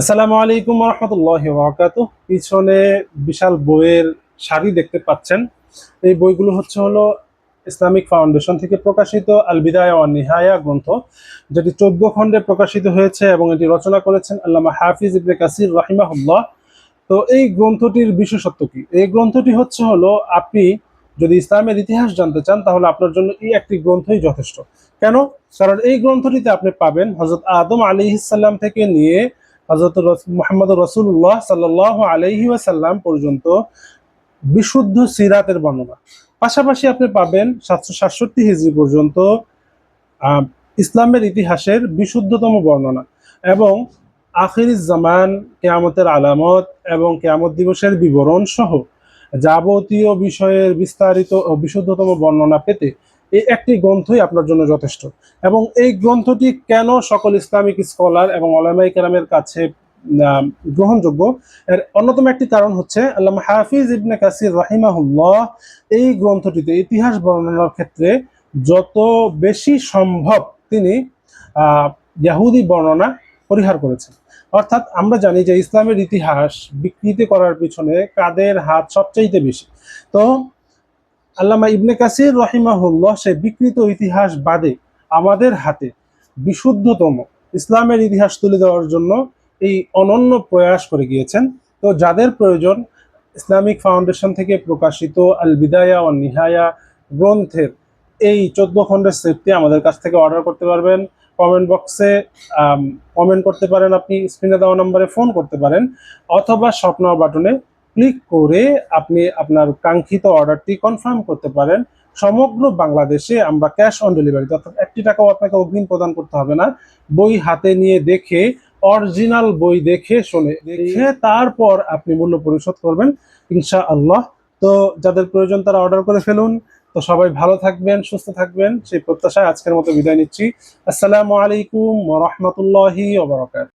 আসসালামু আলাইকুম রহমতুল্লাহি ওয়া বারাকাতুহু। পিছনে বিশাল বইয়ের সারি দেখতে পাচ্ছেন। এই বইগুলো হলো ইসলামিক ফাউন্ডেশন থেকে প্রকাশিত আল বিদায়া ওয়ান নিহায়া গ্রন্থ, যেটি 14 খণ্ডে প্রকাশিত হয়েছে এবং এটি রচনা করেছেন আল্লামা হাফিজ ইবনে কাসির রাহিমাহুল্লাহ। তো এই গ্রন্থটির বিশেষত্ব কি? এই গ্রন্থটি হলো আপনি যদি ইসলামের ইতিহাস জানতে চান তাহলে আপনার জন্য এই একটি গ্রন্থই যথেষ্ট। কেন? কারণ এই গ্রন্থটিতে আপনি পাবেন হযরত আদম আলাইহিস সালাম থেকে নিয়ে হযরত মুহাম্মদ রাসূলুল্লাহ সাল্লাল্লাহু আলাইহি ওয়াসাল্লাম পর্যন্ত বিশুদ্ধ সিরাতের বর্ণনা। পাশাপাশি আপনি পাবেন 767 হিজরি পর্যন্ত আহ, ইসলামের ইতিহাসের বিশুদ্ধতম বর্ণনা এবং আখিরিজ জামান, কিয়ামতের আলামত এবং কিয়ামত দিবসের বিবরণ সহ যাবতীয় বিষয়ের বিস্তারিত ও বিশুদ্ধতম বর্ণনা পেতে এই একটি গ্রন্থই আপনার জন্য যথেষ্ট। এবং এই গ্রন্থটি কেন সকল ইসলামিক স্কলার এবং ওলামায়ে কেরামের কাছে গ্রহণযোগ্য, এর অন্যতম একটি কারণ হচ্ছে আল্লামা হাফিজ ইবনে কাসির রাহিমাহুল্লাহ এই গ্রন্থটিতে ইতিহাস বর্ণনার ক্ষেত্রে যত বেশি সম্ভব তিনি ইয়াহুদি বর্ণনা পরিহার করেছেন। অর্থাৎ আমরা জানি যে ইসলামের ইতিহাস বিকৃতি করার পিছনে কাদের হাত সবচাইতে বেশি। তো আল্লামা ইবনে কাসির রহিমাহুল্লাহ সে বিকৃত ইতিহাস বাদে আমাদের হাতে বিশুদ্ধতম ইসলামের ইতিহাস তুলে দেওয়ার জন্য এই অনন্য প্রয়াস করে গিয়েছেন। তো যাদের প্রয়োজন ইসলামিক ফাউন্ডেশন থেকে প্রকাশিত আল বিদায়া ওয়ান নিহায়া গ্রন্থের এই 14 খণ্ডের সেটটি আমাদের কাছ থেকে অর্ডার করতে পারবেন। কমেন্ট বক্সে কমেন্ট করতে পারেন, আপনি স্ক্রিনে দেওয়া নম্বরে ফোন করতে পারেন, অথবা স্বপ্ন বাটনে ক্লিক করে আপনি আপনার কাঙ্ক্ষিত অর্ডারটি কনফার্ম করতে পারেন। সমগ্র বাংলাদেশে আমরা ক্যাশ অন ডেলিভারি, অর্থাৎ 1 টাকাও আপনাকে অগ্রিম প্রদান করতে হবে না। বই হাতে নিয়ে দেখে, অরিজিনাল বই দেখে শুনে দেখে তারপর আপনি মূল্য পরিশোধ করবেন ইনশাআল্লাহ। তো যাদের প্রয়োজন তারা অর্ডার করে ফেলুন। তো সবাই ভালো থাকবেন, সুস্থ থাকবেন সেই প্রত্যাশায় আজকের মতো বিদায় নিচ্ছি। আসসালামু আলাইকুম ওয়া রাহমাতুল্লাহি ওয়া বারাকাতুহু।